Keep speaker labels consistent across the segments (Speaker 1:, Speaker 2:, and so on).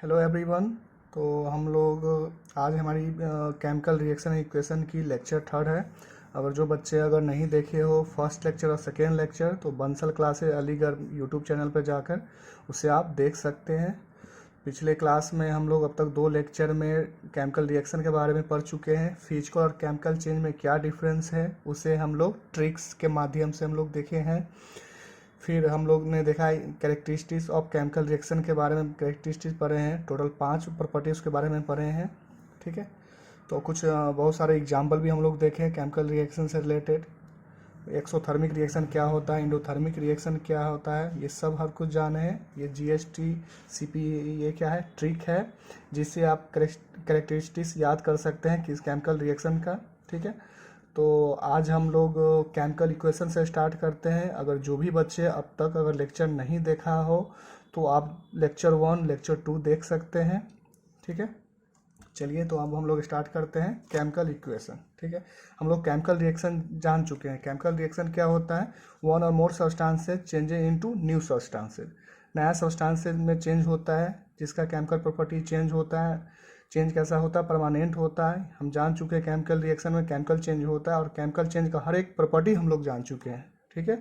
Speaker 1: Hello everyone. तो हम लोग आज हमारी केमिकल रिएक्शन इक्वेशन की लेक्चर थर्ड है। अगर जो बच्चे अगर नहीं देखे हो फर्स्ट लेक्चर और सेकेंड लेक्चर तो Bansal classes Aligarh YouTube channel पर जाकर उसे आप देख सकते हैं। पिछले क्लास में हम लोग अब तक 2 लेक्चर में केमिकल रिएक्शन के बारे में पढ़ चुके हैं। फिजिकल और केमिकल चेंज में क्या डिफरेंस है उसे हम लोग ट्रिक्स के माध्यम से हम लोग देखे हैं। फिर हम लोग ने देखा है कैरेक्टरिस्टिक्स ऑफ केमिकल रिएक्शन के बारे में कैरेक्टरिस्टिक्स पढ़े हैं। टोटल 5 प्रॉपर्टीज़ के बारे में पढ़े हैं। ठीक है, तो कुछ बहुत सारे एग्जाम्पल भी हम लोग देखे हैं केमिकल रिएक्शन से रिलेटेड। एक्सोथर्मिक रिएक्शन क्या होता है, इंडोथर्मिक रिएक्शन क्या होता है, ये सब हर कुछ जाने हैं। ये जीएसटी सीपी ये क्या है, ट्रिक है जिससे आप कैरेक्टरिस्टिक्स याद कर सकते हैं किस केमिकल रिएक्शन का। ठीक है, तो आज हम लोग केमिकल इक्वेशन से स्टार्ट करते हैं। अगर जो भी बच्चे अब तक अगर लेक्चर नहीं देखा हो तो आप लेक्चर 1 लेक्चर 2 देख सकते हैं। ठीक है, चलिए तो अब हम लोग स्टार्ट करते हैं केमिकल इक्वेशन। ठीक है, हम लोग केमिकल रिएक्शन जान चुके हैं। केमिकल रिएक्शन क्या होता है, one or more substances changes into new substances. नया सब्सटेंसेज में चेंज होता है जिसका केमिकल प्रॉपर्टी चेंज होता है। चेंज कैसा होता है, परमानेंट होता है। हम जान चुके हैं केमिकल रिएक्शन में केमिकल चेंज होता है और केमिकल चेंज का हर एक प्रॉपर्टी हम लोग जान चुके हैं। ठीक है,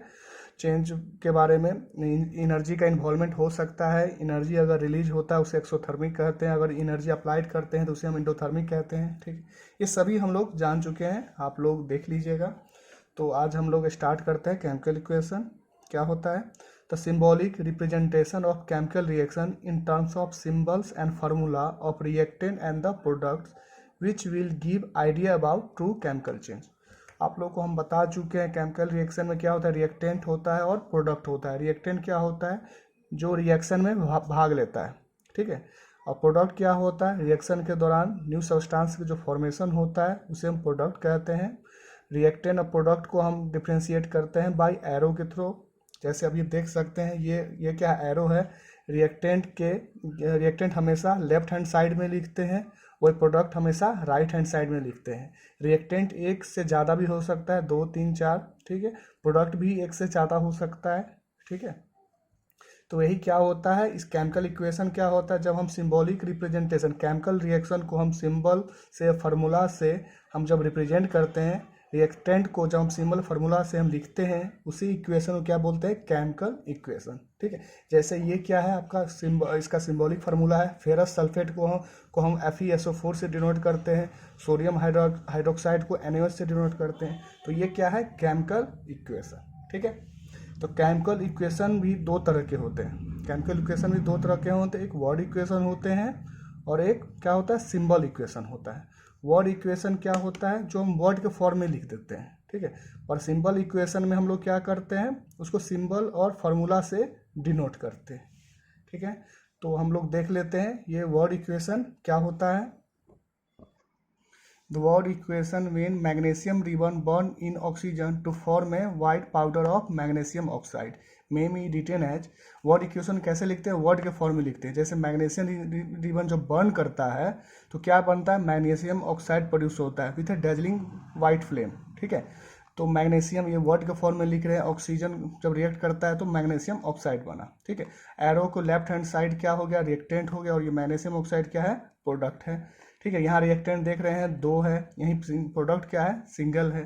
Speaker 1: चेंज के बारे में एनर्जी का इन्वॉल्वमेंट हो सकता है। एनर्जी अगर रिलीज होता है उसे एक्सोथर्मिक कहते हैं, अगर एनर्जी अप्लाइड करते हैं तो उसे हम इंडोथर्मिक कहते हैं। ठीक, ये सभी हम लोग जान चुके हैं, आप लोग देख लीजिएगा। तो आज हम लोग स्टार्ट करते हैं केमिकल इक्वेशन क्या होता है। The symbolic representation of chemical reaction in terms of symbols and formula of reactant and the products which will give idea about true chemical change। आप लोग को हम बता चुके हैं केमिकल रिएक्शन में क्या होता है, रिएक्टेंट होता है और प्रोडक्ट होता है। रिएक्टेंट क्या होता है, जो रिएक्शन में भाग लेता है। ठीक है, और प्रोडक्ट क्या होता है, रिएक्शन के दौरान न्यू सब्सटेंस की जो फॉर्मेशन होता है उसे हम प्रोडक्ट कहते हैं। रिएक्टेंट और प्रोडक्ट को हम डिफ्रेंशिएट करते हैं बाय एरो के थ्रू। जैसे अभी देख सकते हैं ये क्या एरो है। रिएक्टेंट हमेशा लेफ्ट हैंड साइड में लिखते हैं, वही प्रोडक्ट हमेशा राइट हैंड साइड में लिखते हैं। रिएक्टेंट एक से ज़्यादा भी हो सकता है, 2 3 4। ठीक है, प्रोडक्ट भी एक से ज़्यादा हो सकता है। ठीक है, तो यही क्या होता है, इस केमिकल इक्वेशन क्या होता है, जब हम सिंबॉलिक रिप्रेजेंटेशन केमिकल रिएक्शन को हम सिंबल से फार्मूला से हम जब रिप्रेजेंट करते हैं, रिएक्टेंट को जब हम सिंबल फार्मूला से हम लिखते हैं उसी इक्वेशन को क्या बोलते हैं, केमिकल इक्वेशन। ठीक है, जैसे ये क्या है आपका इसका सिंबॉलिक फार्मूला है। फेरस सल्फेट को हम FeSO4 से डिनोट करते हैं। सोडियम हाइड्रोक्साइड को NaOH से डिनोट करते हैं। तो ये क्या है, केमिकल इक्वेशन। ठीक है, तो केमिकल इक्वेशन भी 2 तरह के होते हैं। केमिकल इक्वेशन भी 2 तरह के होते हैं, एक वर्ड इक्वेशन होते हैं और एक क्या होता है, सिंबल इक्वेशन होता है। वर्ड इक्वेशन क्या होता है, जो हम वर्ड के फॉर्म में लिख देते हैं। ठीक है, और सिंबल इक्वेशन में हम लोग क्या करते हैं, उसको सिंबल और फार्मूला से डिनोट करते हैं। ठीक है, तो हम लोग देख लेते हैं ये वर्ड इक्वेशन क्या होता है। The word equation when magnesium ribbon burn in oxygen to form a white powder of magnesium oxide may be written as। Word equation कैसे लिखते हैं, वर्ड के फॉर्म में लिखते हैं। जैसे मैग्नीशियम रिबन जो बर्न करता है तो क्या बनता है, मैग्नीशियम ऑक्साइड प्रोड्यूस होता है with A dazzling white flame. ठीक है, तो मैग्नीशियम ये वर्ड के फॉर्म में लिख रहे हैं। ऑक्सीजन जब रिएक्ट करता है तो मैग्नीशियम ऑक्साइड बना। ठीक है, एरो को लेफ्ट हैंड साइड क्या हो गया, रिएक्टेंट हो गया, और ये मैग्नीशियम ऑक्साइड क्या है, प्रोडक्ट है। ठीक है, यहाँ रिएक्टेंट देख रहे हैं 2 है, यहीं प्रोडक्ट क्या है, सिंगल है।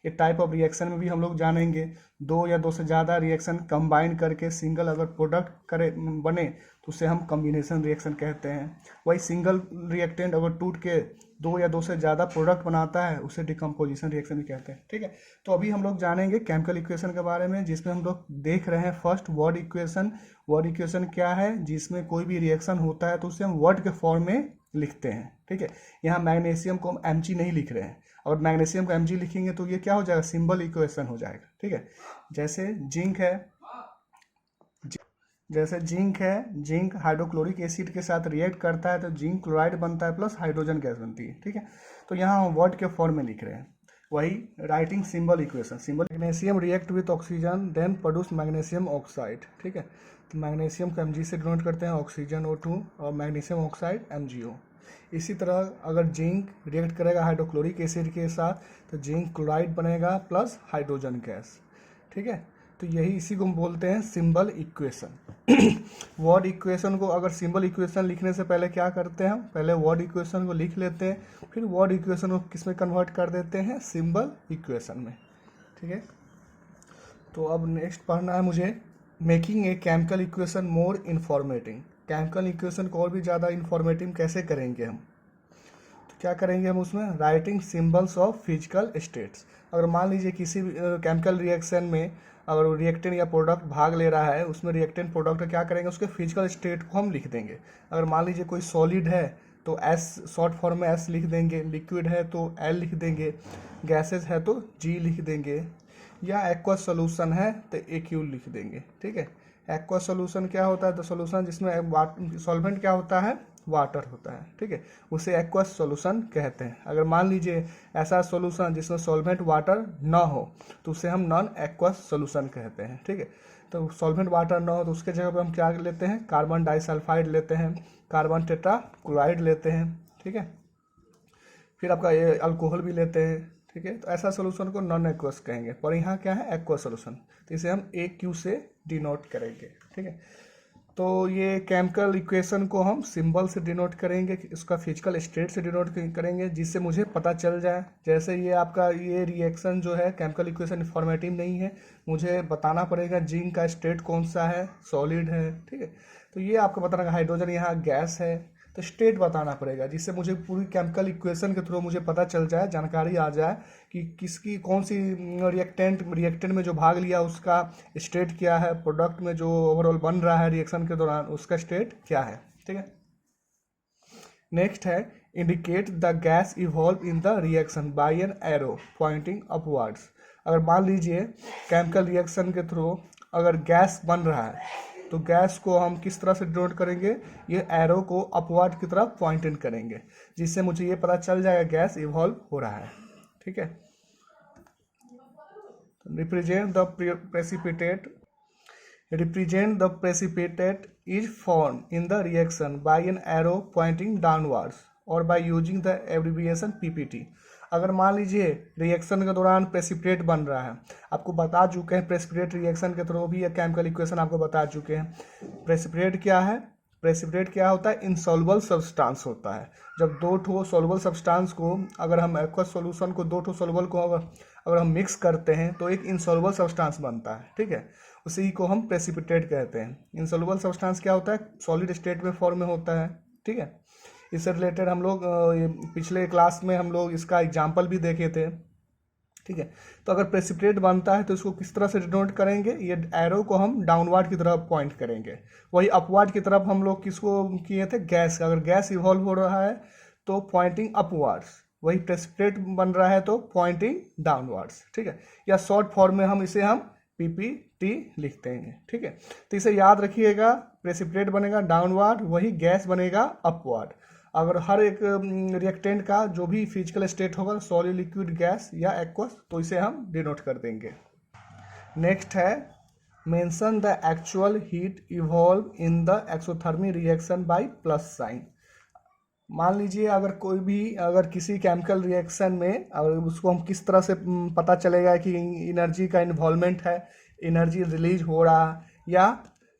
Speaker 1: ये टाइप ऑफ रिएक्शन में भी हम लोग जानेंगे, 2 या 2 से ज़्यादा रिएक्शन कंबाइन करके सिंगल अगर प्रोडक्ट करे बने तो उसे हम कॉम्बिनेशन रिएक्शन कहते हैं। वही सिंगल रिएक्टेंट अगर टूट के 2 या 2 से ज़्यादा प्रोडक्ट बनाता है उसे डिकम्पोजिशन रिएक्शन भी कहते हैं। ठीक है, तो अभी हम लोग जानेंगे केमिकल इक्वेशन के बारे में, जिसमें हम लोग देख रहे हैं first word equation. Word equation क्या है, जिसमें कोई भी रिएक्शन होता है तो उसे हम वर्ड के फॉर्म में लिखते हैं। ठीक है, यहाँ मैग्नीशियम को हम Mg नहीं लिख रहे हैं, और मैग्नीशियम को Mg लिखेंगे तो ये क्या हो जाएगा, सिंबल इक्वेशन हो जाएगा। ठीक है, जैसे जिंक है, जिंक हाइड्रोक्लोरिक एसिड के साथ रिएक्ट करता है तो जिंक क्लोराइड बनता है प्लस हाइड्रोजन गैस बनती है। ठीक है, तो यहाँ हम वर्ड के फॉर्म में लिख रहे हैं। वही writing symbol equation, symbol magnesium react with oxygen then produce magnesium oxide. ठीक है, तो मैग्नीशियम को Mg से डिनोट करते हैं, ऑक्सीजन O2 और मैग्नीशियम ऑक्साइड MgO। इसी तरह अगर जिंक रिएक्ट करेगा हाइड्रोक्लोरिक एसिड के साथ तो जिंक क्लोराइड बनेगा प्लस हाइड्रोजन गैस। ठीक है, तो यही इसी को हम बोलते हैं सिंबल इक्वेशन। वर्ड इक्वेशन को अगर सिंबल इक्वेशन लिखने से पहले क्या करते हैं हम, पहले वर्ड इक्वेशन को लिख लेते हैं, फिर वर्ड इक्वेशन को किस में कन्वर्ट कर देते हैं, सिंबल इक्वेशन में। ठीक है, तो अब नेक्स्ट पढ़ना है मुझे making a chemical equation more informative. Chemical equation को और भी ज़्यादा इन्फॉर्मेटिव कैसे करेंगे हम, तो क्या करेंगे हम उसमें, writing symbols of physical states. अगर मान लीजिए किसी केमिकल रिएक्शन में अगर रिएक्टेंट या प्रोडक्ट भाग ले रहा है, उसमें रिएक्टेंट प्रोडक्ट क्या करेंगे, उसके फिजिकल स्टेट को हम लिख देंगे। अगर मान लीजिए कोई सॉलिड है तो एस शॉर्ट फॉर्म में एस लिख देंगे, लिक्विड है तो एल लिख देंगे, गैसेज है तो जी लिख देंगे, या एक्वस सोल्यूशन है तो ए क्यू लिख देंगे। ठीक है, एक्वस सोल्यूशन क्या होता है, तो सोल्यूशन जिसमें सॉल्वेंट क्या होता है, वाटर होता है। ठीक है, उसे एक्वस सॉल्यूशन कहते हैं। अगर मान लीजिए ऐसा सॉल्यूशन जिसमें सॉल्वेंट वाटर ना हो तो उसे हम नॉन एक्वस सॉल्यूशन कहते हैं। ठीक है, तो सॉल्वेंट वाटर ना हो तो उसके जगह पे हम क्या लेते हैं, कार्बन डाइसल्फाइड लेते हैं, कार्बन टेट्राक्लोराइड लेते हैं। ठीक है, फिर आपका ये अल्कोहल भी लेते हैं। ठीक है, तो ऐसा सोल्यूशन को नॉन एक्वस कहेंगे, पर यहाँ क्या है, एक्वस सोल्यूशन, तो इसे हम ए क्यू से डिनोट करेंगे। ठीक है, तो ये केमिकल इक्वेशन को हम सिंबल से डिनोट करेंगे, इसका फिजिकल स्टेट से डिनोट करेंगे, जिससे मुझे पता चल जाए। जैसे ये आपका ये रिएक्शन जो है केमिकल इक्वेशन इन्फॉर्मेटिव नहीं है, मुझे बताना पड़ेगा जिंक का स्टेट कौन सा है, सॉलिड है। ठीक है, तो ये आपको बताना, हाइड्रोजन यहाँ गैस है, तो स्टेट बताना पड़ेगा, जिससे मुझे पूरी केमिकल इक्वेशन के थ्रू मुझे पता चल जाए, जानकारी आ जाए कि किसकी कौन सी रिएक्टेंट में जो भाग लिया उसका स्टेट क्या है, प्रोडक्ट में जो ओवरऑल बन रहा है रिएक्शन के दौरान उसका स्टेट क्या है। ठीक है, नेक्स्ट है indicate the gas evolve in the reaction by an arrow pointing upwards. अगर मान लीजिए केमिकल रिएक्शन के थ्रू अगर गैस बन रहा है तो गैस को हम किस तरह से डिनोट करेंगे, ये एरो को अपवर्ड की तरफ पॉइंट इन करेंगे, जिससे मुझे ये पता चल जाएगा गैस इवॉल्व हो रहा है। ठीक है, represent the precipitate is form in the reaction by an arrow pointing downwards और by using the abbreviation PPT. अगर मान लीजिए रिएक्शन के दौरान प्रेसिपिटेट बन रहा है, आपको बता चुके हैं प्रेसिपिटेट रिएक्शन के थ्रू भी, या केमिकल इक्वेशन आपको बता चुके हैं। प्रेसिपिटेट क्या है, प्रेसिपिटेट क्या होता है, इनसॉल्युबल सब्सटेंस होता है। जब दो ठो सॉल्युबल सब्सटेंस को अगर हम एक्वस सॉल्यूशन को दो ठो सॉल्युबल को अगर हम मिक्स करते हैं तो एक इनसॉल्युबल सब्सटेंस बनता है। ठीक है, उसी को हम प्रेसिपिटेट कहते हैं। इनसॉल्युबल सब्सटेंस क्या होता है, सॉलिड स्टेट में फॉर्म में होता है। ठीक है, इससे रिलेटेड हम लोग पिछले क्लास में हम लोग इसका एग्जाम्पल भी देखे थे। ठीक है, तो अगर प्रेसिपिटेट बनता है तो इसको किस तरह से डिनोट करेंगे, ये एरो को हम डाउनवर्ड की तरफ पॉइंट करेंगे। वही अपवर्ड की तरफ हम लोग किसको किए थे, गैस। अगर गैस इवॉल्व हो रहा है तो पॉइंटिंग अपवर्ड्स, वही प्रेसिपिटेट बन रहा है तो पॉइंटिंग डाउनवर्ड्स। ठीक है, या शॉर्ट फॉर्म में हम इसे पीपीटी लिखते हैं। ठीक है, तो इसे याद रखिएगा, प्रेसिपिटेट बनेगा डाउनवर्ड, वही गैस बनेगा अपवर्ड। अगर हर एक रिएक्टेंट का जो भी फिजिकल स्टेट होगा, सॉलिड, लिक्विड, गैस या एक्वस, तो इसे हम डिनोट कर देंगे। नेक्स्ट है mention the actual heat evolve in the exothermic reaction by plus sign. मान लीजिए अगर किसी केमिकल रिएक्शन में अगर उसको हम किस तरह से पता चलेगा कि एनर्जी का इन्वॉल्वमेंट है, एनर्जी रिलीज हो रहा या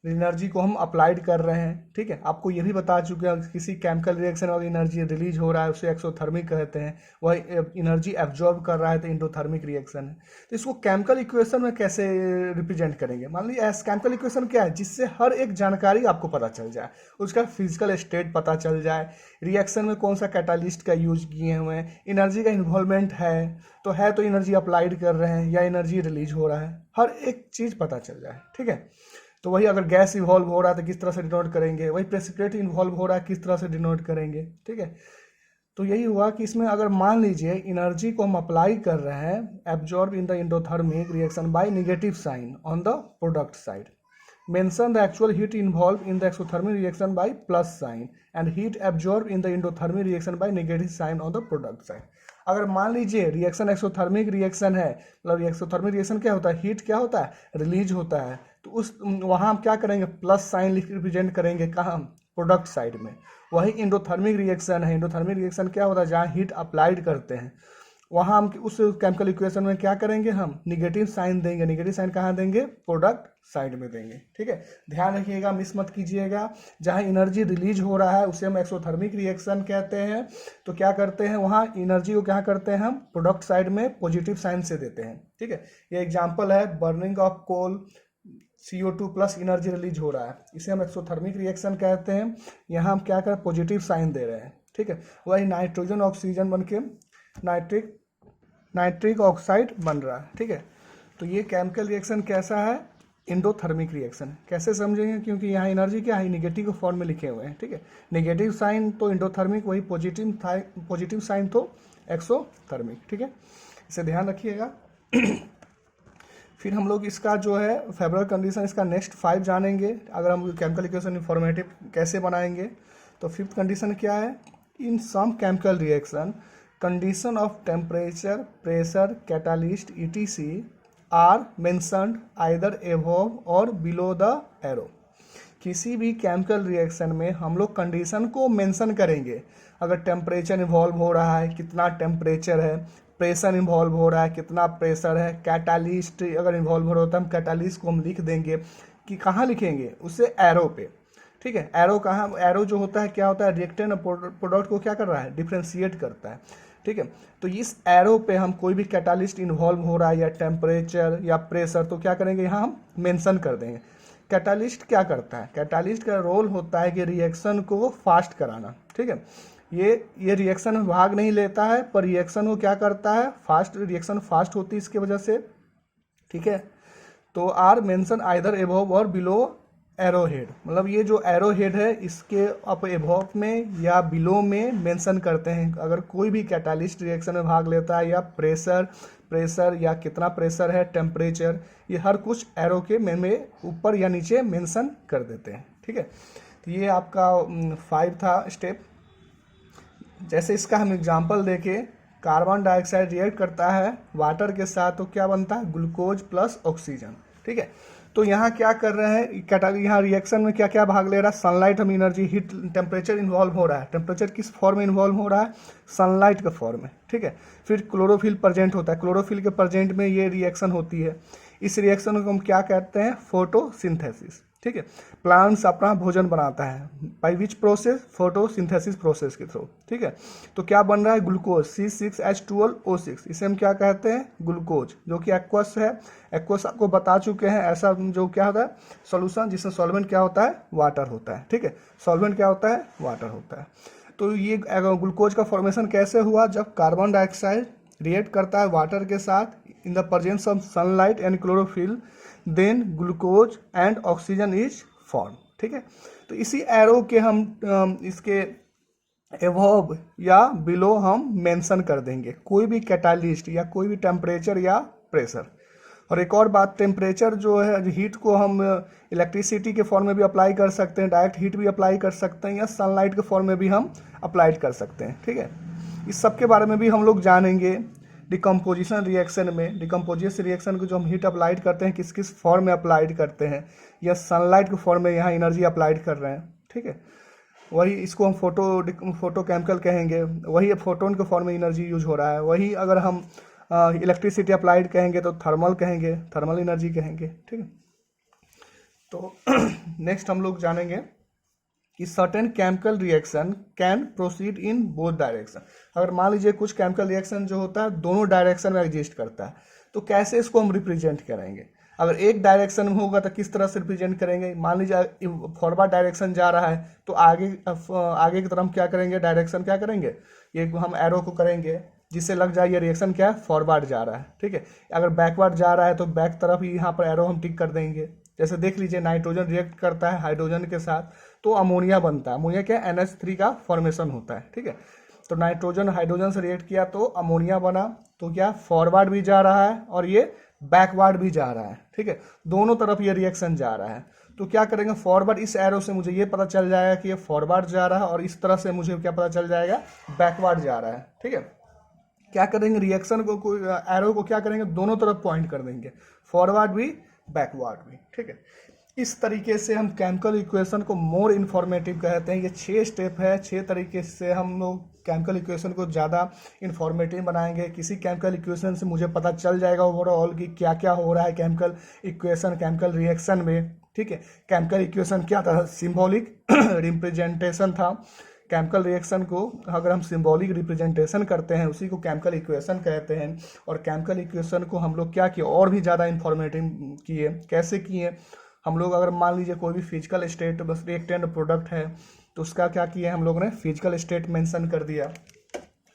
Speaker 1: एनर्जी को हम अप्लाइड कर रहे हैं। ठीक है, आपको ये भी बता चुके हैं किसी केमिकल रिएक्शन और एनर्जी रिलीज हो रहा है उसे एक्सोथर्मिक कहते हैं, वही एनर्जी एब्जॉर्ब कर रहा है तो एंडोथर्मिक रिएक्शन है। तो इसको केमिकल इक्वेशन में कैसे रिप्रेजेंट करेंगे, मान लीजिए केमिकल इक्वेशन क्या है, जिससे हर एक जानकारी आपको पता चल जाए, उसका फिजिकल स्टेट पता चल जाए, रिएक्शन में कौन सा कैटालिस्ट का यूज किए हुए हैं, एनर्जी का इन्वॉल्वमेंट है तो एनर्जी अप्लाइड कर रहे हैं या एनर्जी रिलीज हो रहा है, हर एक चीज़ पता चल जाए। ठीक है, तो वही अगर गैस इवॉल्व हो रहा है तो किस तरह से डिनोट करेंगे, वही प्रेसिपिटेट इन्वॉल्व हो रहा है किस तरह से डिनोट करेंगे। ठीक है, तो यही हुआ कि इसमें अगर मान लीजिए एनर्जी को हम अप्लाई कर रहे हैं, absorb in the endothermic reaction by negative sign on the product side. Mention the actual heat involve in the exothermic reaction by plus sign and heat absorb in the endothermic reaction by negative sign on the product side. अगर मान लीजिए reaction exothermic reaction है, मतलब exothermic reaction क्या होता है, heat क्या होता है, रिलीज होता है, तो उस वहाँ हम क्या करेंगे, प्लस साइन लिख रिप्रेजेंट करेंगे कहाँ, प्रोडक्ट साइड में। वही एंडोथर्मिक रिएक्शन है, एंडोथर्मिक रिएक्शन क्या होता है, जहाँ हीट अप्लाइड करते हैं वहाँ हम उस केमिकल इक्वेशन में क्या करेंगे, हम निगेटिव साइन देंगे। निगेटिव साइन कहाँ देंगे, प्रोडक्ट साइड में देंगे, ठीक है। ध्यान रखिएगा, मिस मत कीजिएगा। जहाँ एनर्जी रिलीज हो रहा है उसे हम एक्सोथर्मिक रिएक्शन कहते हैं। तो क्या करते हैं, वहाँ एनर्जी को क्या करते हैं, हम प्रोडक्ट साइड में पॉजिटिव साइन से देते हैं, ठीक है। ये एग्जाम्पल है, burning of coal, CO2 plus energy release हो रहा है, इसे हम एक्सोथर्मिक रिएक्शन कहते हैं। यहाँ हम क्या कर पॉजिटिव साइन दे रहे हैं, ठीक है। वही नाइट्रोजन ऑक्सीजन बन के नाइट्रिक ऑक्साइड बन रहा है, ठीक है। तो ये केमिकल रिएक्शन कैसा है, एंडोथर्मिक रिएक्शन। कैसे समझेंगे, क्योंकि यहाँ एनर्जी क्या है, निगेटिव के फॉर्म में लिखे हुए हैं, ठीक है। नेगेटिव साइन तो एंडोथर्मिक, वही पॉजिटिव साइन तो एक्सोथर्मिक, ठीक है। इसे ध्यान रखिएगा। फिर हम लोग इसका जो है फेवरेबल कंडीशन, इसका नेक्स्ट 5 जानेंगे। अगर हम केमिकल इक्वेशन इंफॉर्मेटिव कैसे बनाएंगे, तो 5th कंडीशन क्या है, in some chemical reaction condition of temperature, pressure, catalyst etc are mentioned either above or below the arrow. किसी भी केमिकल रिएक्शन में हम लोग कंडीशन को मेंशन करेंगे। अगर टेम्परेचर इन्वॉल्व हो रहा है, कितना टेम्परेचर है, प्रेशर इन्वॉल्व हो रहा है, कितना प्रेशर है, कैटालिस्ट अगर इन्वॉल्व हो रहा है तो हम कैटालिस्ट को हम लिख देंगे। कि कहाँ लिखेंगे, उससे एरो पे, ठीक है। एरो कहाँ, एरो जो होता है क्या होता है, रिएक्टेंट प्रोडक्ट को क्या कर रहा है, डिफ्रेंशिएट करता है, ठीक है। तो इस एरो पे हम कोई भी कैटालिस्ट इन्वॉल्व हो रहा है या टेम्परेचर या प्रेशर, तो क्या करेंगे, यहाँ हम मेंशन कर देंगे। कैटालिस्ट क्या करता है, कैटालिस्ट का रोल होता है कि रिएक्शन को फास्ट कराना, ठीक है। ये रिएक्शन में भाग नहीं लेता है, पर रिएक्शन को क्या करता है, फास्ट, रिएक्शन फास्ट होती है इसके वजह से, ठीक है। तो are mention either above or below arrow head, मतलब ये जो एरो हेड है इसके आप एबव में या बिलो में मेंशन करते हैं। अगर कोई भी कैटालिस्ट रिएक्शन में भाग लेता है, या प्रेशर या कितना प्रेशर है, टेम्परेचर, ये हर कुछ एरो के में ऊपर या नीचे मेंशन कर देते हैं, ठीक है। तो ये आपका 5 था स्टेप। जैसे इसका हम एग्जांपल देखें, कार्बन डाइऑक्साइड रिएक्ट करता है वाटर के साथ, तो क्या बनता है, ग्लूकोज प्लस ऑक्सीजन, ठीक है। तो यहाँ क्या कर रहे हैं, यहाँ रिएक्शन में क्या क्या भाग ले रहा है, सनलाइट हम एनर्जी, हीट, टेम्परेचर इन्वॉल्व हो रहा है। टेम्परेचर किस फॉर्म में इन्वॉल्व हो रहा है, सनलाइट के फॉर्म में, ठीक है। फिर क्लोरोफिल प्रेजेंट होता है, क्लोरोफिल के प्रेजेंट में ये रिएक्शन होती है। इस रिएक्शन को हम क्या कहते हैं, फोटोसिंथेसिस, ठीक है। प्लांट्स अपना भोजन बनाता है, by which process, photosynthesis process के थ्रू, ठीक है। तो क्या बन रहा है, ग्लूकोज C6H12O6, इसे हम क्या कहते हैं, ग्लूकोज, जो कि एक्वस है। एक्वस आपको बता चुके हैं, ऐसा जो क्या होता है, सॉल्यूशन जिसमें सॉल्वेंट क्या होता है, वाटर होता है, ठीक है। सॉल्वेंट क्या होता है, वाटर होता है। तो ये ग्लूकोज का फॉर्मेशन कैसे हुआ, जब कार्बन डाइऑक्साइड रिएक्ट करता है वाटर के साथ in the presence of sunlight and chlorophyll, then glucose and oxygen is form, ठीक है। तो इसी एरो के हम इसके एबव या बिलो हम मेंशन कर देंगे कोई भी कैटालिस्ट या कोई भी टेम्परेचर या प्रेशर। और एक और बात, टेम्परेचर जो है, हीट को हम इलेक्ट्रिसिटी के फॉर्म में भी अप्लाई कर सकते हैं, डायरेक्ट हीट भी अप्लाई कर सकते हैं, या सनलाइट के फॉर्म में भी हम अप्लाई कर सकते हैं, ठीक है। इस सब के बारे में भी हम लोग जानेंगे। डिकम्पोजिशन रिएक्शन में, डिकम्पोजिशन रिएक्शन को जो हम हीट अप्लाइड करते हैं, किस किस फॉर्म में अप्लाइड करते हैं, या सनलाइट के फॉर्म में यहाँ एनर्जी अप्लाइड कर रहे हैं, ठीक है। वही इसको हम फोटो केमिकल कहेंगे, वही फोटोन के फॉर्म में एनर्जी यूज हो रहा है। वही अगर हम इलेक्ट्रिसिटी अप्लाइड कहेंगे तो थर्मल कहेंगे, थर्मल एनर्जी कहेंगे, ठीक है। तो नेक्स्ट हम लोग जानेंगे कि certain chemical reaction can proceed in both direction. अगर मान लीजिए कुछ केमिकल रिएक्शन जो होता है दोनों डायरेक्शन में एग्जिस्ट करता है, तो कैसे इसको हम रिप्रेजेंट करेंगे। अगर एक डायरेक्शन में होगा तो किस तरह से रिप्रेजेंट करेंगे। मान लीजिए फॉरवर्ड डायरेक्शन जा रहा है, तो आगे की तरफ हम क्या करेंगे, डायरेक्शन क्या करेंगे, ये हम एरो को करेंगे जिससे लग जाए ये रिएक्शन क्या है, फॉरवर्ड जा रहा है, ठीक है। अगर बैकवर्ड जा रहा है तो बैक तरफ ही यहाँ पर एरो हम टिक कर देंगे। जैसे देख लीजिए, नाइट्रोजन रिएक्ट करता है हाइड्रोजन के साथ तो अमोनिया बनता है। अमोनिया क्या, NH3 का फॉर्मेशन होता है, ठीक है। तो नाइट्रोजन हाइड्रोजन से रिएक्ट किया तो अमोनिया बना, तो क्या फॉरवर्ड भी जा रहा है और ये बैकवर्ड भी जा रहा है, ठीक है। दोनों तरफ ये रिएक्शन जा रहा है। तो क्या करेंगे, फॉरवर्ड, इस एरो से मुझे ये पता चल जाएगा कि ये फॉरवर्ड जा रहा है, और इस तरह से मुझे क्या पता चल जाएगा, बैकवर्ड जा रहा है, ठीक है। क्या करेंगे, रिएक्शन को एरो को क्या करेंगे, दोनों तरफ पॉइंट कर देंगे, फॉरवर्ड भी बैकवर्ड भी, ठीक है। इस तरीके से हम केमिकल इक्वेशन को मोर इन्फॉर्मेटिव कहते हैं। ये 6 स्टेप है, 6 तरीके से हम लोग केमिकल इक्वेशन को ज़्यादा इन्फॉर्मेटिव बनाएंगे। किसी केमिकल इक्वेशन से मुझे पता चल जाएगा ओवरऑल कि क्या क्या हो रहा है केमिकल इक्वेशन, केमिकल रिएक्शन में। ठीक है, केमिकल इक्वेशन क्या था, सिंबॉलिक रिप्रेजेंटेशन था। केमिकल रिएक्शन को अगर हम सिंबॉलिक रिप्रेजेंटेशन करते हैं उसी को केमिकल इक्वेशन कहते हैं। और केमिकल इक्वेशन को हम लोग क्या किए, और भी ज़्यादा इन्फॉर्मेटिव किए। कैसे किए, हम लोग अगर मान लीजिए कोई भी physical state bus reactant product है तो उसका क्या किया हम लोग ने, फिजिकल स्टेट मेंशन कर दिया,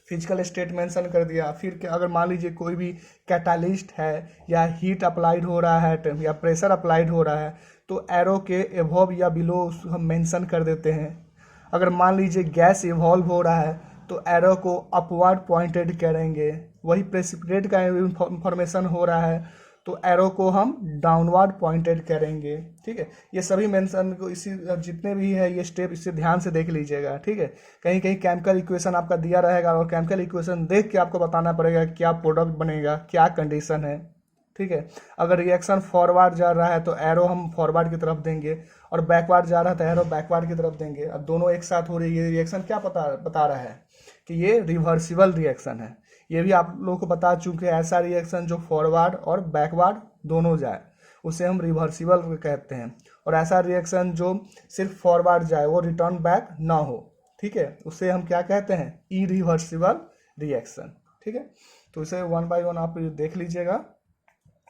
Speaker 1: फिजिकल स्टेट मेंशन कर दिया। फिर अगर मान लीजिए कोई भी कैटालिस्ट है या हीट अप्लाइड हो रहा है या प्रेशर अप्लाइड हो रहा है तो एरो के एबव या बिलो हम मेंशन कर देते हैं। अगर मान लीजिए गैस इवॉल्व हो रहा है तो एरो को अपवर्ड पॉइंटेड करेंगे। वही प्रेसिपिटेट का इंफॉर्मेशन हो रहा है तो एरो को हम डाउनवर्ड पॉइंटेड करेंगे। ठीक है, ये सभी मेंशन को इसी जितने भी है ये स्टेप इससे ध्यान से देख लीजिएगा। ठीक है, कहीं कहीं केमिकल इक्वेशन आपका दिया रहेगा और केमिकल इक्वेशन देख के आपको बताना पड़ेगा क्या प्रोडक्ट बनेगा, क्या कंडीशन है। ठीक है, अगर रिएक्शन फॉरवर्ड जा रहा है तो एरो हम फॉरवर्ड की तरफ देंगे और बैकवर्ड जा रहा है तो एरो बैकवर्ड की तरफ देंगे। अब दोनों एक साथ हो रही है, रिएक्शन क्या बता रहा है कि ये रिवर्सिबल रिएक्शन है। ये भी आप लोगों को बता चुके हैं, ऐसा रिएक्शन जो फॉरवर्ड और बैकवर्ड दोनों जाए उसे हम रिवर्सिबल कहते हैं। और ऐसा रिएक्शन जो सिर्फ फॉरवर्ड जाए वो रिटर्न बैक ना हो, ठीक है, उसे हम क्या कहते हैं, इरिवर्सिबल रिएक्शन। ठीक है, तो इसे वन बाय वन आप देख लीजिएगा।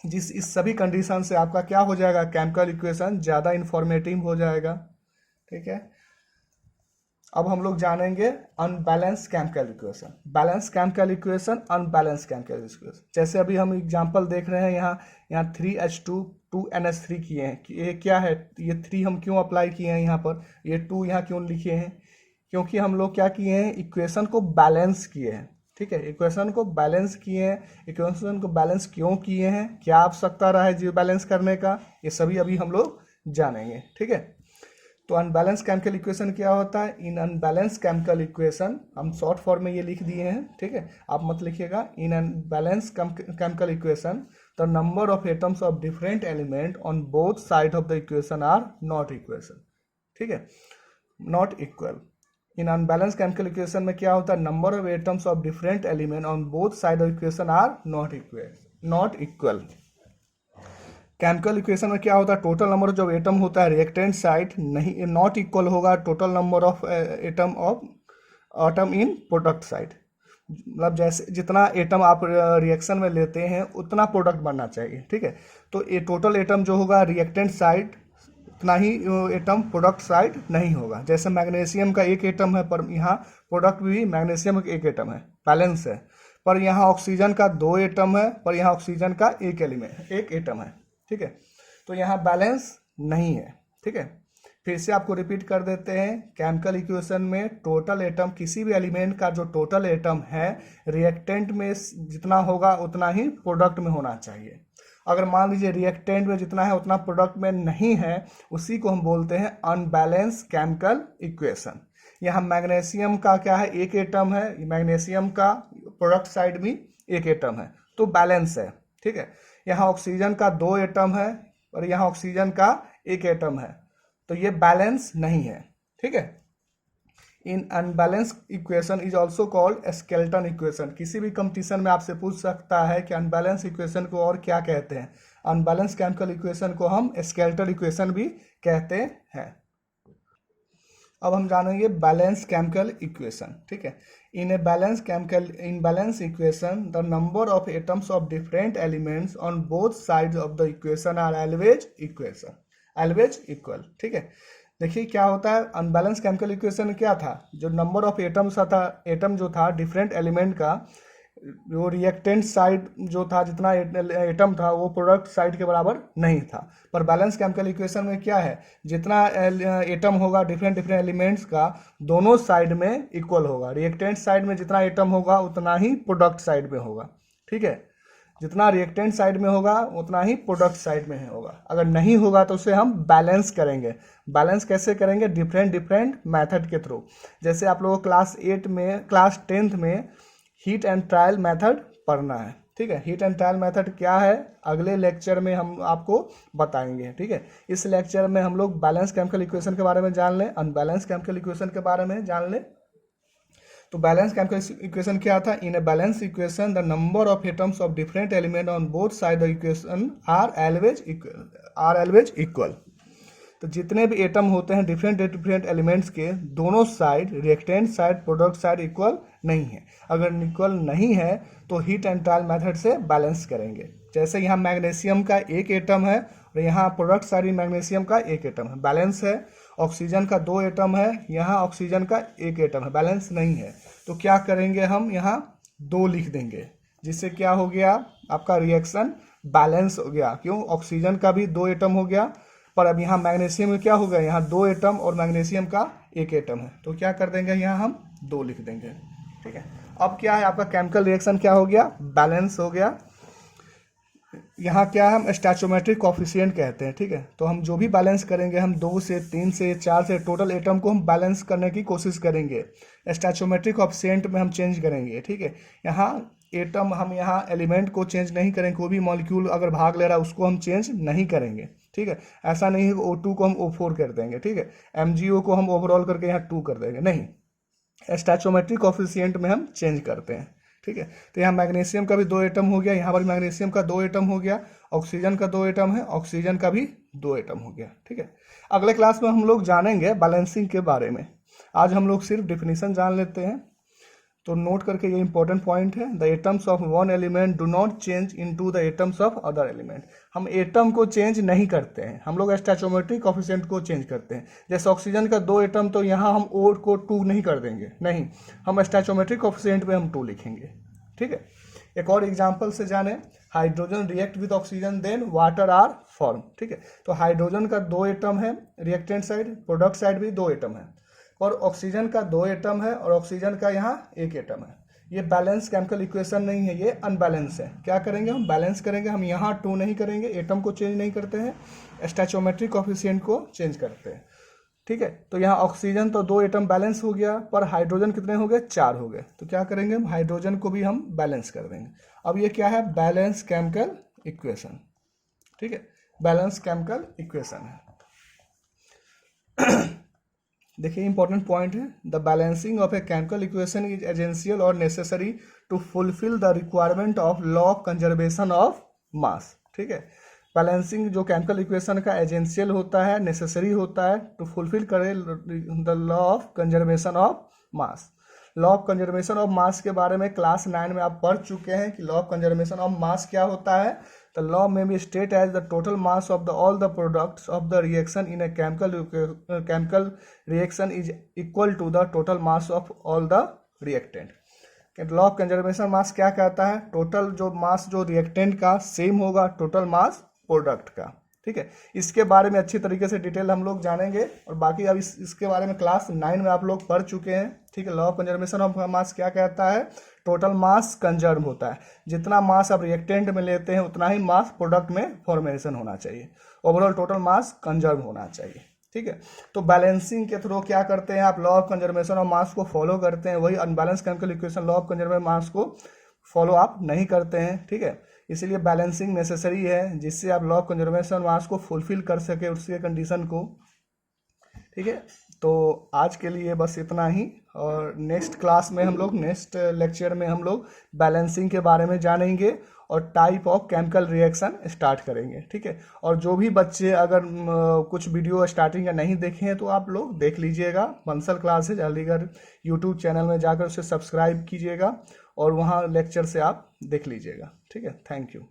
Speaker 1: इस सभी कंडीशन से आपका क्या हो जाएगा, केमिकल इक्वेशन ज़्यादा इंफॉर्मेटिव हो जाएगा। ठीक है, अब हम लोग जानेंगे unbalance chemical equation, balance chemical equation, unbalance chemical equation. जैसे अभी हम एग्जांपल देख रहे हैं, यहाँ 3H2 2NH3 किए हैं। ये क्या है, ये 3 हम क्यों अप्लाई किए हैं यहाँ पर, ये 2 यहाँ क्यों लिखे हैं, क्योंकि हम लोग क्या किए हैं, इक्वेशन को बैलेंस किए हैं। ठीक है, इक्वेशन को बैलेंस किए हैं। इक्वेशन को बैलेंस क्यों किए हैं, क्या आवश्यकता रहा है जी बैलेंस करने का, ये सभी अभी हम लोग जानेंगे। ठीक है, तो अनबैलेंस केमिकल इक्वेशन क्या होता है, इन अनबैलेंस केमिकल इक्वेशन, हम शॉर्ट फॉर्म में ये लिख दिए हैं। ठीक है, आप मत लिखिएगा, in unbalance chemical equation the number of atoms of different element on both side of the equation are not equation. ठीक है, not equal. In unbalance chemical equation में क्या होता है, number of atoms of different element on both side of equation are not equal. Chemical equation में क्या होता है, टोटल नंबर जो एटम होता है रिएक्टेंट साइड नहीं नॉट इक्वल होगा total number of atom in product side. मतलब जैसे जितना एटम आप रिएक्शन में लेते हैं उतना प्रोडक्ट बनना चाहिए। ठीक है, तो ये टोटल एटम जो होगा रिएक्टेंट साइड उतना ही एटम प्रोडक्ट साइड नहीं होगा। जैसे मैग्नीशियम का एक एटम है पर यहाँ प्रोडक्ट भी मैग्नीशियम का एक एटम है, बैलेंस है। पर यहाँ ऑक्सीजन का 2 एटम है पर यहाँ ऑक्सीजन का एक एटम है। ठीक है, तो यहाँ बैलेंस नहीं है। ठीक है, फिर से आपको रिपीट कर देते हैं, केमिकल इक्वेशन में टोटल एटम, किसी भी एलिमेंट का जो टोटल एटम है रिएक्टेंट में जितना होगा उतना ही प्रोडक्ट में होना चाहिए। अगर मान लीजिए रिएक्टेंट में जितना है उतना प्रोडक्ट में नहीं है, उसी को हम बोलते हैं अनबैलेंस केमिकल इक्वेशन। यहाँ मैग्नीशियम का क्या है, एक एटम है, मैग्नीशियम का प्रोडक्ट साइड भी एक एटम है तो बैलेंस है। ठीक है, यहाँ ऑक्सीजन का 2 एटम है और यहाँ ऑक्सीजन का एक एटम है तो ये बैलेंस नहीं है। ठीक है, in unbalance equation is also called skeleton equation. किसी भी कंपटीशन में आपसे पूछ सकता है कि अनबैलेंस इक्वेशन को और क्या कहते हैं। अनबैलेंस केमिकल इक्वेशन को हम स्केलेटन इक्वेशन भी कहते हैं। अब हम जानेंगे बैलेंस केमिकल इक्वेशन। ठीक है, in balance equation the number of atoms of different elements on both sides of the equation are always equal. ठीक है, देखिए क्या होता है, अनबैलेंस केमिकल इक्वेशन क्या था, जो नंबर ऑफ एटम्स था, एटम जो था डिफरेंट एलिमेंट का, वो रिएक्टेंट साइड जो था जितना एटम था वो प्रोडक्ट साइड के बराबर नहीं था। पर बैलेंस केमिकल इक्वेशन में क्या है, जितना एटम होगा डिफरेंट एलिमेंट्स का दोनों साइड में इक्वल होगा। रिएक्टेंट साइड में जितना एटम होगा उतना ही प्रोडक्ट साइड में होगा। ठीक है, जितना रिएक्टेंट साइड में होगा उतना ही प्रोडक्ट साइड में होगा। अगर नहीं होगा तो उसे हम बैलेंस करेंगे। बैलेंस कैसे करेंगे, डिफरेंट मेथड के थ्रू। जैसे आप लोगों को क्लास 10th में हीट एंड ट्रायल मेथड पढ़ना है। ठीक है, हीट एंड ट्रायल मेथड क्या है अगले लेक्चर में हम आपको बताएंगे। ठीक है, इस लेक्चर में हम लोग बैलेंस केमिकल इक्वेशन के बारे में जान लें, अनबैलेंस केमिकल इक्वेशन के बारे में जान लें। तो बैलेंस केमिकल इक्वेशन क्या था? In a balance equation the number of atoms of different element on both side the equation are always equal. तो जितने भी एटम होते हैं डिफरेंट एलिमेंट्स के, दोनों side, reactant side, product side equal नहीं है। अगर इक्वल नहीं है तो हीट एंड ट्रायल मेथड से बैलेंस करेंगे। जैसे यहाँ मैग्नीशियम का एक एटम है और यहाँ प्रोडक्ट साइड मैग्नीशियम का एक एटम है, बैलेंस है। ऑक्सीजन का 2 एटम है, यहाँ ऑक्सीजन का 1 एटम है, बैलेंस नहीं है। तो क्या करेंगे हम, यहाँ 2 लिख देंगे, जिससे क्या हो गया, आपका रिएक्शन बैलेंस हो गया। क्यों? ऑक्सीजन का भी 2 एटम हो गया, पर अब यहाँ मैग्नीशियम में क्या हो गया, यहाँ 2 एटम और मैग्नीशियम का 1 एटम है। तो क्या कर देंगे, यहाँ हम 2 लिख देंगे। ठीक है, अब क्या है, आपका केमिकल रिएक्शन क्या हो गया, बैलेंस हो गया। यहाँ क्या है, हम स्टैचोमेट्रिक कोफिशिएंट कहते हैं। ठीक है, तो हम जो भी बैलेंस करेंगे, हम 2 से 3 से 4 से टोटल एटम को हम बैलेंस करने की कोशिश करेंगे। स्टैचोमेट्रिक कोफिशिएंट में हम चेंज करेंगे। ठीक है, यहाँ एटम, हम यहाँ एलिमेंट को चेंज नहीं करेंगे, कोई भी मॉलिक्यूल अगर भाग ले रहा है उसको हम चेंज नहीं करेंगे। ठीक है, ऐसा नहीं है कि O2 को हम O4 कर देंगे। ठीक है, MgO को हम ओवरऑल करके यहाँ 2 कर देंगे, नहीं, स्टैचोमेट्रिक कोफिशिएंट में हम चेंज करते हैं। ठीक है, तो यहाँ मैग्नीशियम का भी 2 एटम हो गया, यहाँ पर मैग्नीशियम का 2 एटम हो गया, ऑक्सीजन का 2 एटम है, ऑक्सीजन का भी 2 एटम हो गया। ठीक है, अगले क्लास में हम लोग जानेंगे बैलेंसिंग के बारे में। आज हम लोग सिर्फ डिफिनीशन जान लेते हैं, तो नोट करके ये इंपॉर्टेंट पॉइंट है। The atoms of one element do not change into the atoms of other element. हम एटम को चेंज नहीं करते हैं, हम लोग स्टैचोमेट्रिक कोफिशिएंट को चेंज करते हैं। जैसे ऑक्सीजन का 2 एटम, तो यहाँ हम O को 2 नहीं कर देंगे, नहीं, हम स्टैचोमेट्रिक कोफिशिएंट में हम 2 लिखेंगे। ठीक है, एक और एग्जांपल से जाने, hydrogen react with oxygen then water are form. ठीक है, तो हाइड्रोजन का 2 एटम है, रिएक्टेंट साइड, प्रोडक्ट साइड भी 2 एटम है, और ऑक्सीजन का 2 एटम है और ऑक्सीजन का यहाँ 1 एटम है। ये बैलेंस केमिकल इक्वेशन नहीं है, ये अनबैलेंस है। क्या करेंगे, हम बैलेंस करेंगे, हम यहाँ 2 नहीं करेंगे, एटम को चेंज नहीं करते हैं, स्टैचोमेट्रिक कोफिशिएंट को चेंज करते हैं। ठीक है, तो यहाँ ऑक्सीजन तो 2 एटम बैलेंस हो गया, पर हाइड्रोजन कितने हो गए, 4 हो गए। तो क्या करेंगे, हम हाइड्रोजन को भी हम बैलेंस कर देंगे। अब ये क्या है, बैलेंस केमिकल इक्वेशन। ठीक है, बैलेंस केमिकल इक्वेशन है। देखिए इंपॉर्टेंट पॉइंट है, the balancing of a chemical equation is essential और necessary to fulfil the requirement of law of conservation of mass. ठीक है, बैलेंसिंग जो केमिकल इक्वेशन का एजेंशियल होता है, नेसेसरी होता है टू फुलफिल करे the law of conservation of mass. Law of conservation of मास के बारे में क्लास 9 में आप पढ़ चुके हैं कि लॉ ऑफ कंजर्वेशन ऑफ मास क्या होता है। The law may be stated as the total mass of all the products of the reaction in a chemical reaction is equal to the total mass of all the reactant. Law of conservation mass क्या कहता है, total जो मास जो reactant का same होगा total mass product का। ठीक है, इसके बारे में अच्छी तरीके से डिटेल हम लोग जानेंगे, और बाकी अब इसके बारे में क्लास 9 में आप लोग पढ़ चुके हैं। ठीक है, लॉ ऑफ कंजर्वेशन ऑफ मास क्या कहता है, टोटल मास कंजर्व होता है, जितना मास आप रिएक्टेंट में लेते हैं उतना ही मास प्रोडक्ट में फॉर्मेशन होना चाहिए, ओवरऑल टोटल मास कंजर्व होना चाहिए। ठीक है, तो बैलेंसिंग के थ्रू क्या करते हैं आप, law of conservation of mass को फॉलो करते हैं, वही unbalance chemical equation law of conservation mass को फॉलो आप नहीं करते हैं। ठीक है, इसलिए बैलेंसिंग नेसेसरी है, जिससे आप लॉ ऑफ कंजर्वेशन मास को फुलफिल कर सके, उसके कंडीशन को। ठीक है, तो आज के लिए बस इतना ही, और नेक्स्ट क्लास में हम लोग, नेक्स्ट लेक्चर में हम लोग बैलेंसिंग के बारे में जानेंगे और type of chemical reaction start करेंगे। ठीक है, और जो भी बच्चे अगर कुछ वीडियो स्टार्टिंग या नहीं देखे हैं तो आप लोग देख लीजिएगा, Bansal classes Aligarh YouTube channel में जाकर उसे सब्सक्राइब कीजिएगा और वहाँ लेक्चर से आप देख लीजिएगा। ठीक है, थैंक यू।